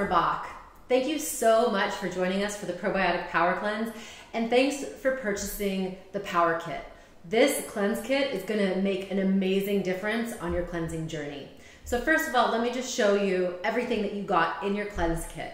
we're back. Thank you so much for joining us for the Probiotic Power Cleanse, and thanks for purchasing the Power Kit. This cleanse kit is gonna make an amazing difference on your cleansing journey. So first of all, let me just show you everything that you got in your cleanse kit.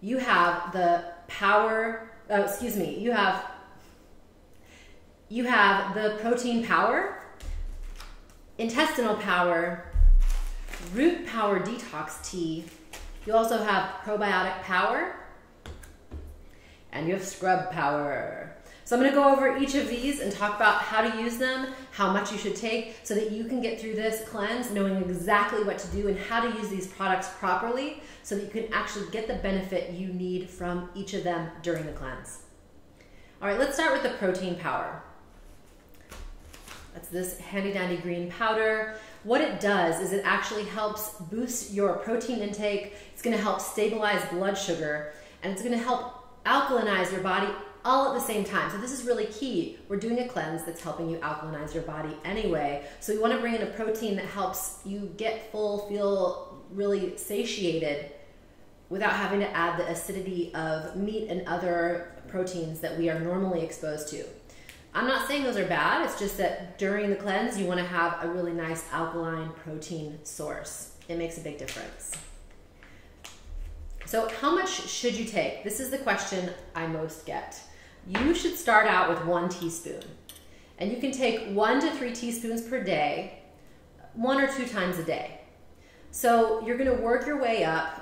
You have the you have the protein power, intestinal power, root power detox tea. You also have probiotic power, and you have scrub power. So I'm going to go over each of these and talk about how to use them, how much you should take, so that you can get through this cleanse knowing exactly what to do and how to use these products properly so that you can actually get the benefit you need from each of them during the cleanse. All right, let's start with the protein power. That's this handy dandy green powder. What it does is it actually helps boost your protein intake. It's going to help stabilize blood sugar, and it's going to help alkalinize your body all at the same time. So this is really key. We're doing a cleanse that's helping you alkalinize your body anyway. So you want to bring in a protein that helps you get full, feel really satiated without having to add the acidity of meat and other proteins that we are normally exposed to. I'm not saying those are bad, it's just that during the cleanse you want to have a really nice alkaline protein source. It makes a big difference. So how much should you take? This is the question I most get. You should start out with 1 teaspoon. And you can take 1 to 3 teaspoons per day, 1 or 2 times a day. So you're going to work your way up,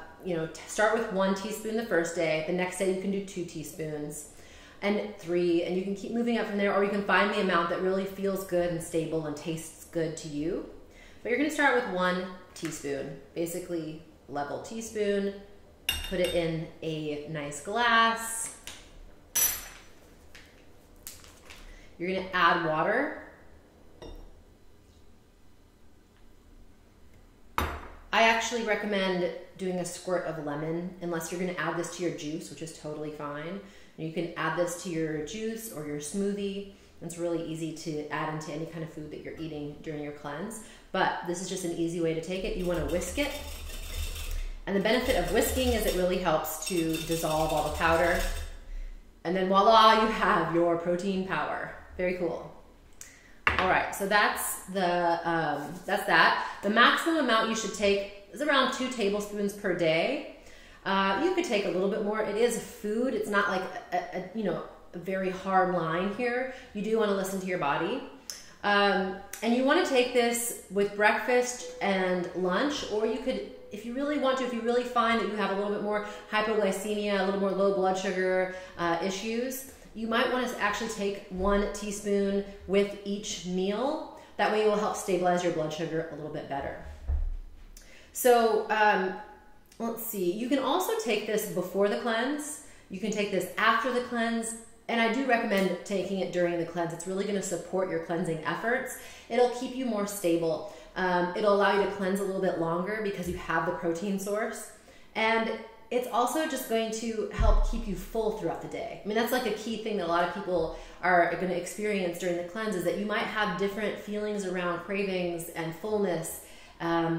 start with 1 teaspoon the first day, the next day you can do 2 teaspoons, and 3, and you can keep moving up from there, or you can find the amount that really feels good and stable and tastes good to you. But you're going to start with 1 teaspoon, basically level teaspoon, put it in a nice glass. You're going to add water. I actually recommend doing a squirt of lemon, unless you're going to add this to your juice, which is totally fine. You can add this to your juice or your smoothie. It's really easy to add into any kind of food that you're eating during your cleanse. But this is just an easy way to take it. You want to whisk it. And the benefit of whisking is it really helps to dissolve all the powder. And then voila, you have your protein power. Very cool. All right, so that's that. The maximum amount you should take is around 2 tablespoons per day. You could take a little bit more. It is food. It's not like a very hard line here. You do want to listen to your body. And you want to take this with breakfast and lunch, or you could, if you really want to, if you really find that you have a little bit more hypoglycemia, a little more low blood sugar issues, you might want to actually take 1 teaspoon with each meal. That way it will help stabilize your blood sugar a little bit better. So let's see, you can also take this before the cleanse. You can take this after the cleanse. And I do recommend taking it during the cleanse. It's really going to support your cleansing efforts. It'll keep you more stable. It'll allow you to cleanse a little bit longer because you have the protein source. And it's also just going to help keep you full throughout the day. I mean, that's like a key thing that a lot of people are going to experience during the cleanse, is that you might have different feelings around cravings and fullness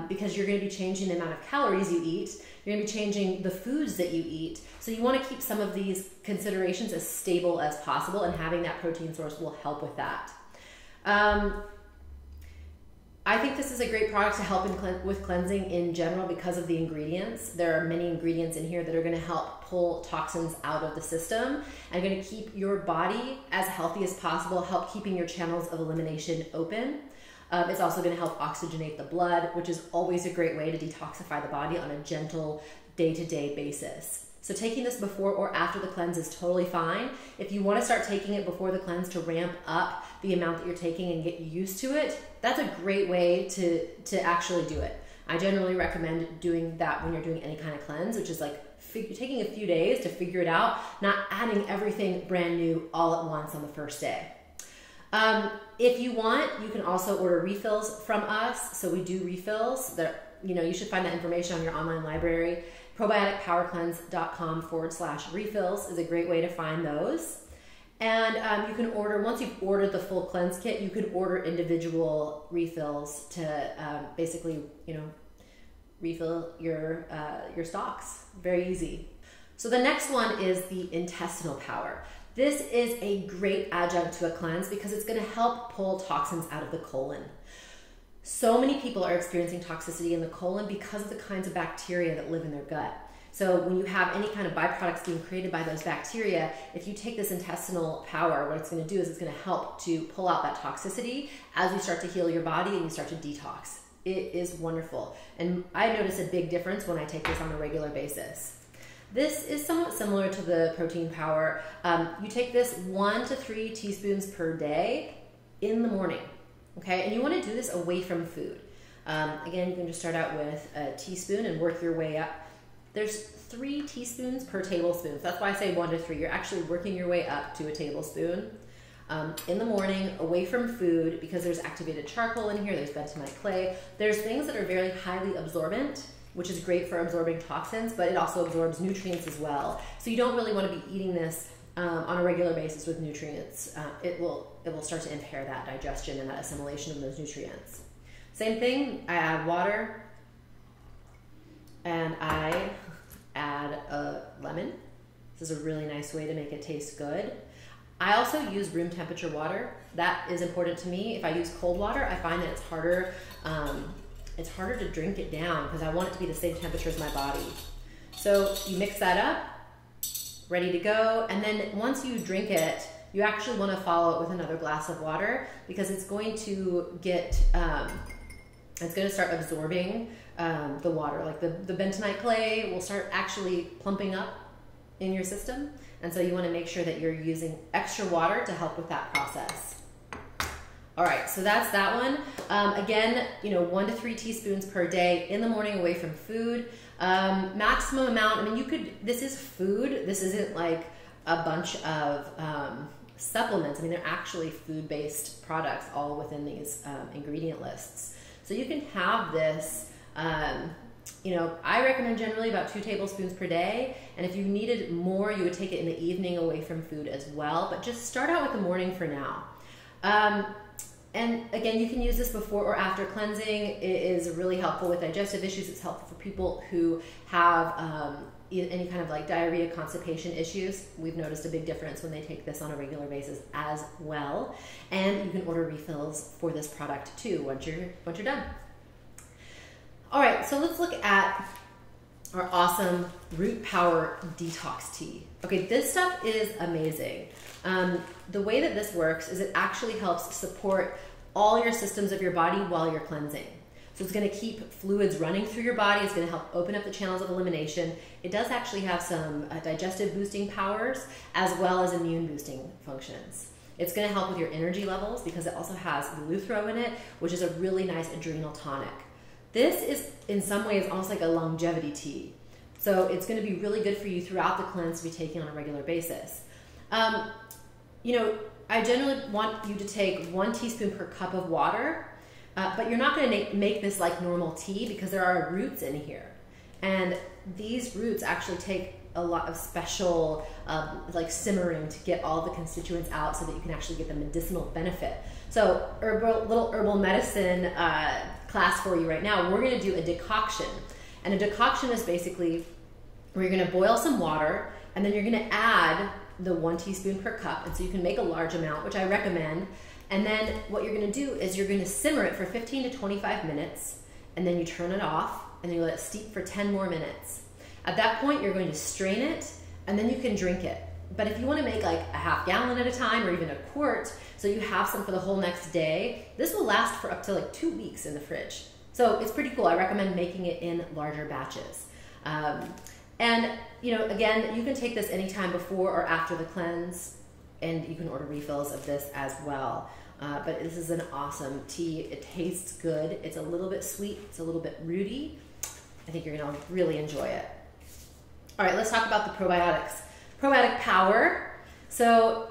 because you're going to be changing the amount of calories you eat. You're going to be changing the foods that you eat. So you want to keep some of these considerations as stable as possible, and having that protein source will help with that. I think this is a great product to help with cleansing in general because of the ingredients. There are many ingredients in here that are going to help pull toxins out of the system and going to keep your body as healthy as possible, help keeping your channels of elimination open. It's also going to help oxygenate the blood, which is always a great way to detoxify the body on a gentle day-to-day basis. So taking this before or after the cleanse is totally fine. If you want to start taking it before the cleanse to ramp up the amount that you're taking and get used to it, that's a great way to actually do it. I generally recommend doing that when you're doing any kind of cleanse, which is like taking a few days to figure it out, not adding everything brand new all at once on the first day. If you want, you can also order refills from us. So we do refills. You should find that information on your online library. Probioticpowercleanse.com/refills is a great way to find those. And you can order, once you've ordered the full cleanse kit, you can order individual refills to basically, refill your stocks. Very easy. So the next one is the intestinal power. This is a great adjunct to a cleanse because it's going to help pull toxins out of the colon. So many people are experiencing toxicity in the colon because of the kinds of bacteria that live in their gut. So when you have any kind of byproducts being created by those bacteria, if you take this intestinal power, what it's going to do is it's going to help to pull out that toxicity as you start to heal your body and you start to detox. It is wonderful. And I notice a big difference when I take this on a regular basis. This is somewhat similar to the protein power. You take this 1 to 3 teaspoons per day in the morning, okay? And you want to do this away from food. Again, you can just start out with a teaspoon and work your way up. There's 3 teaspoons per tablespoon. So that's why I say 1 to 3. You're actually working your way up to a tablespoon in the morning, away from food, because there's activated charcoal in here, there's bentonite clay. There's things that are very highly absorbent, which is great for absorbing toxins, but it also absorbs nutrients as well. So you don't really want to be eating this on a regular basis with nutrients. It will start to impair that digestion and that assimilation of those nutrients. Same thing, I add water and I add a lemon. This is a really nice way to make it taste good. I also use room temperature water. That is important to me. If I use cold water, I find that it's harder to drink it down because I want it to be the same temperature as my body. So you mix that up, ready to go. And then once you drink it, you actually want to follow it with another glass of water because it's going to get, it's going to start absorbing the water. Like the bentonite clay will start actually plumping up in your system. And so you want to make sure that you're using extra water to help with that process. All right, so that's that one. Again, 1 to 3 teaspoons per day in the morning away from food. Maximum amount, this is food. This isn't like a bunch of supplements. They're actually food-based products all within these ingredient lists. So you can have this, I recommend generally about 2 tablespoons per day. And if you needed more, you would take it in the evening away from food as well. But just start out with the morning for now. And again, you can use this before or after cleansing. It is really helpful with digestive issues. It's helpful for people who have any kind of like diarrhea, constipation issues. We've noticed a big difference when they take this on a regular basis as well. And you can order refills for this product too once you're done. All right, so let's look at our awesome Root Power Detox Tea. Okay, this stuff is amazing. The way that this works is it actually helps support all your systems of your body while you're cleansing. So it's going to keep fluids running through your body. It's going to help open up the channels of elimination. It does actually have some digestive boosting powers as well as immune boosting functions. It's going to help with your energy levels because it also has eleuthero in it, which is a really nice adrenal tonic. This is in some ways almost like a longevity tea. So it's going to be really good for you throughout the cleanse to be taken on a regular basis. I generally want you to take 1 teaspoon per cup of water, but you're not going to make this like normal tea because there are roots in here. And these roots actually take a lot of special like simmering to get all the constituents out so that you can actually get the medicinal benefit. So little herbal medicine class for you right now, we're going to do a decoction. And a decoction is basically where you're going to boil some water and then you're going to add the 1 teaspoon per cup. And so you can make a large amount, which I recommend. And then what you're going to do is you're going to simmer it for 15 to 25 minutes and then you turn it off and then you let it steep for 10 more minutes. At that point, you're going to strain it and then you can drink it. But if you want to make like a half gallon at a time or even a quart, so you have some for the whole next day, this will last for up to like 2 weeks in the fridge. So it's pretty cool. I recommend making it in larger batches. Again, you can take this anytime before or after the cleanse, and you can order refills of this as well. But this is an awesome tea. It tastes good. It's a little bit sweet. It's a little bit rooty. I think you're going to really enjoy it. All right, let's talk about the probiotics. Probiotic power. So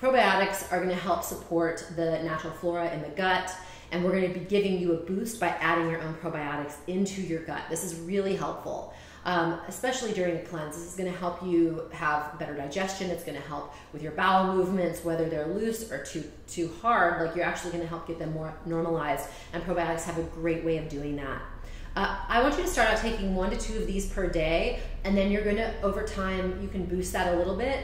probiotics are going to help support the natural flora in the gut, and we're going to be giving you a boost by adding your own probiotics into your gut. This is really helpful. Especially during a cleanse. This is going to help you have better digestion. It's going to help with your bowel movements, whether they're loose or too hard. Like, you're actually going to help get them more normalized, and probiotics have a great way of doing that. I want you to start out taking 1 to 2 of these per day, and then you're gonna, over time, you can boost that a little bit.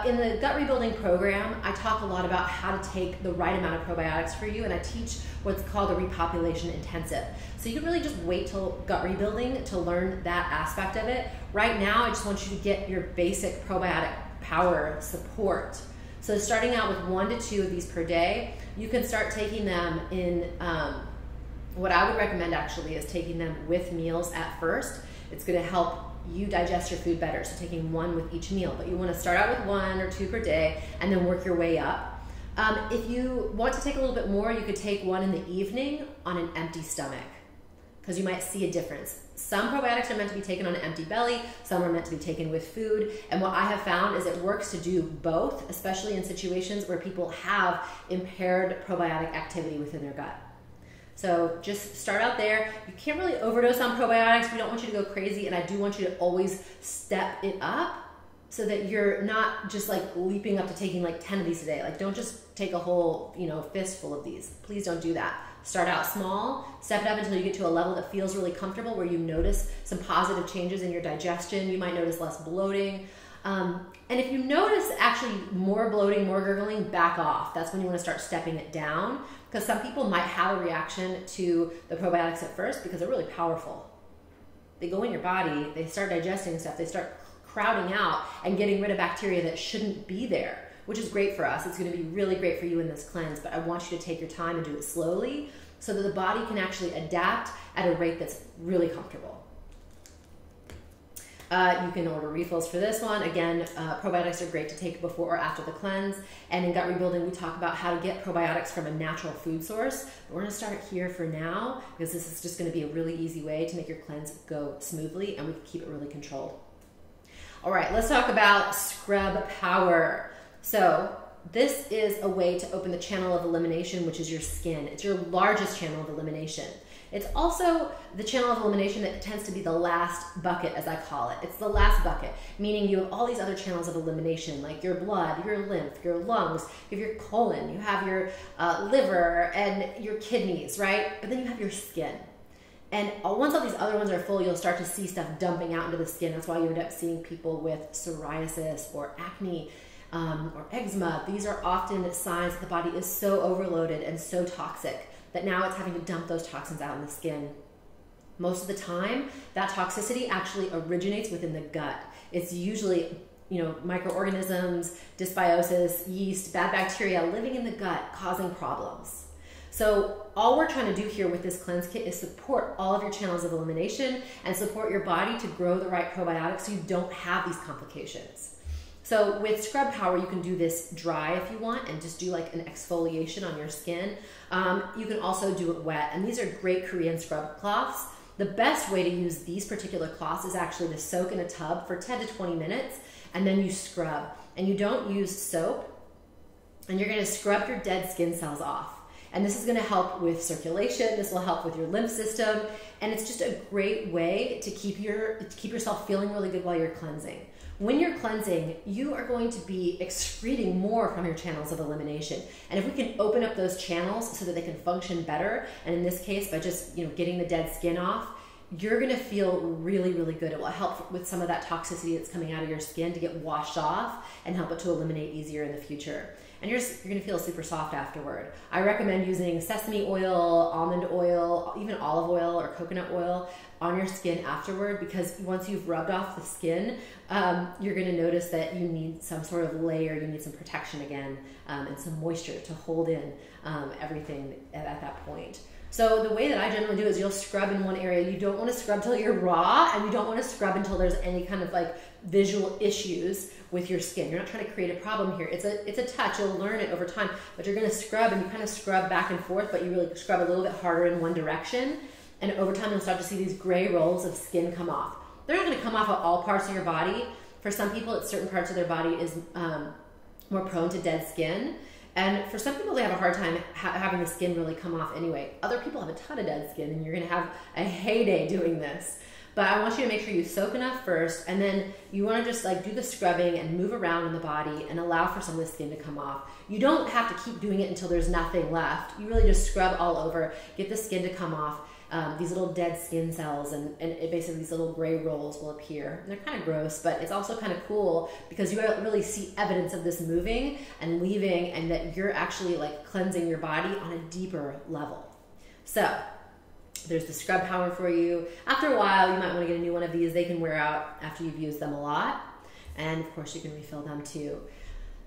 In the gut rebuilding program, I talk a lot about how to take the right amount of probiotics for you, and I teach what's called a repopulation intensive. So you can really just wait till gut rebuilding to learn that aspect of it. Right now, I just want you to get your basic probiotic power support. So starting out with 1 to 2 of these per day, you can start taking them in, what I would recommend actually is taking them with meals at first. It's gonna help you digest your food better, so taking 1 with each meal. But you wanna start out with 1 or 2 per day and then work your way up. If you want to take a little bit more, you could take 1 in the evening on an empty stomach, because you might see a difference. Some probiotics are meant to be taken on an empty belly, some are meant to be taken with food, and what I have found is it works to do both, especially in situations where people have impaired probiotic activity within their gut. So just start out there. You can't really overdose on probiotics. We don't want you to go crazy, and I do want you to always step it up so that you're not just like leaping up to taking like 10 of these a day. Like, don't just take a whole, fistful of these. Please don't do that. Start out small, step it up until you get to a level that feels really comfortable, where you notice some positive changes in your digestion. You might notice less bloating. And if you notice actually more bloating, more gurgling, back off. That's when you want to start stepping it down, because some people might have a reaction to the probiotics at first because they're really powerful. They go in your body, they start digesting stuff, they start crowding out and getting rid of bacteria that shouldn't be there, which is great for us. It's going to be really great for you in this cleanse, but I want you to take your time and do it slowly so that the body can actually adapt at a rate that's really comfortable. You can order refills for this one. Again, probiotics are great to take before or after the cleanse. And in gut rebuilding, we talk about how to get probiotics from a natural food source. But we're going to start here for now, because this is just going to be a really easy way to make your cleanse go smoothly, and we can keep it really controlled. All right, let's talk about scrub power. So this is a way to open the channel of elimination, which is your skin. It's your largest channel of elimination. It's also the channel of elimination that tends to be the last bucket, as I call it. It's the last bucket, meaning you have all these other channels of elimination, like your blood, your lymph, your lungs, you have your colon, you have your liver, and your kidneys, right? But then you have your skin. And once all these other ones are full, you'll start to see stuff dumping out into the skin. That's why you end up seeing people with psoriasis or acne or eczema. These are often signs that the body is so overloaded and so toxic that now it's having to dump those toxins out in the skin. Most of the time, that toxicity actually originates within the gut. It's usually, microorganisms, dysbiosis, yeast, bad bacteria living in the gut causing problems. So all we're trying to do here with this cleanse kit is support all of your channels of elimination and support your body to grow the right probiotics so you don't have these complications. So with Scrub Power, you can do this dry if you want and just do like an exfoliation on your skin. You can also do it wet, and these are great Korean scrub cloths. The best way to use these particular cloths is actually to soak in a tub for 10 to 20 minutes, and then you scrub. And you don't use soap, and you're gonna scrub your dead skin cells off. And this is gonna help with circulation, this will help with your lymph system, and it's just a great way to keep yourself feeling really good while you're cleansing. When you're cleansing, you are going to be excreting more from your channels of elimination. And if we can open up those channels so that they can function better, and in this case, by just getting the dead skin off, you're gonna feel really, really good. It will help with some of that toxicity that's coming out of your skin to get washed off and help it to eliminate easier in the future. And you're gonna feel super soft afterward. I recommend using sesame oil, almond oil, even olive oil or coconut oil on your skin afterward, because once you've rubbed off the skin, you're gonna notice that you need some sort of layer, you need some protection again, and some moisture to hold in everything at that point. So the way that I generally do is you'll scrub in one area. You don't want to scrub till you're raw, and you don't want to scrub until there's any kind of like visual issues with your skin. You're not trying to create a problem here. It's a touch. You'll learn it over time, but you're going to scrub, and you kind of scrub back and forth, but you really scrub a little bit harder in one direction. And over time, you'll start to see these gray rolls of skin come off. They're not going to come off at all parts of your body. For some people, it's certain parts of their body is more prone to dead skin. And for some people, they have a hard time having the skin really come off anyway. Other people have a ton of dead skin, and you're gonna have a heyday doing this. But I want you to make sure you soak enough first, and then you wanna just like do the scrubbing and move around in the body and allow for some of the skin to come off. You don't have to keep doing it until there's nothing left. You really just scrub all over, get the skin to come off. these little dead skin cells, and basically these little gray rolls will appear. And they're kind of gross, but it's also kind of cool because you really see evidence of this moving and leaving, and that you're actually like cleansing your body on a deeper level. So there's the scrub power for you. After a while, you might want to get a new one of these. They can wear out after you've used them a lot. And of course, you can refill them too.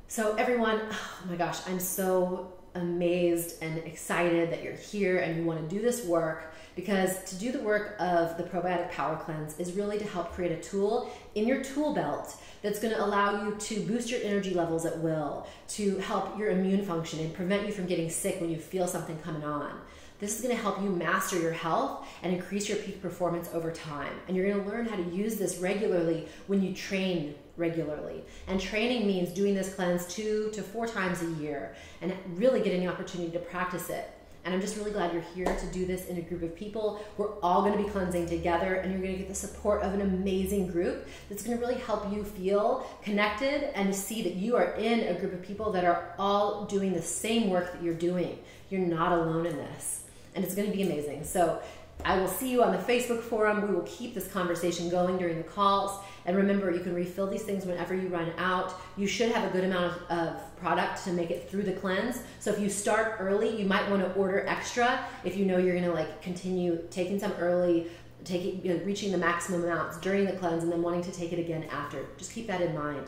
So everyone, oh my gosh, I'm so amazed and excited that you're here and you want to do this work, because to do the work of the Probiotic Power Cleanse is really to help create a tool in your tool belt that's going to allow you to boost your energy levels at will, to help your immune function and prevent you from getting sick when you feel something coming on. This is going to help you master your health and increase your peak performance over time. And you're going to learn how to use this regularly when you train regularly. And training means doing this cleanse 2 to 4 times a year and really getting the opportunity to practice it. And I'm just really glad you're here to do this in a group of people. We're all going to be cleansing together, and you're going to get the support of an amazing group that's going to really help you feel connected and to see that you are in a group of people that are all doing the same work that you're doing. You're not alone in this, and it's going to be amazing. So I will see you on the Facebook forum. We will keep this conversation going during the calls. And remember, you can refill these things whenever you run out. You should have a good amount of product to make it through the cleanse. So if you start early, you might want to order extra if you know you're going to like continue taking some early, reaching the maximum amounts during the cleanse and then wanting to take it again after. Just keep that in mind.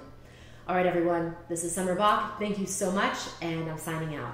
All right, everyone, this is Summer Bach. Thank you so much, and I'm signing out.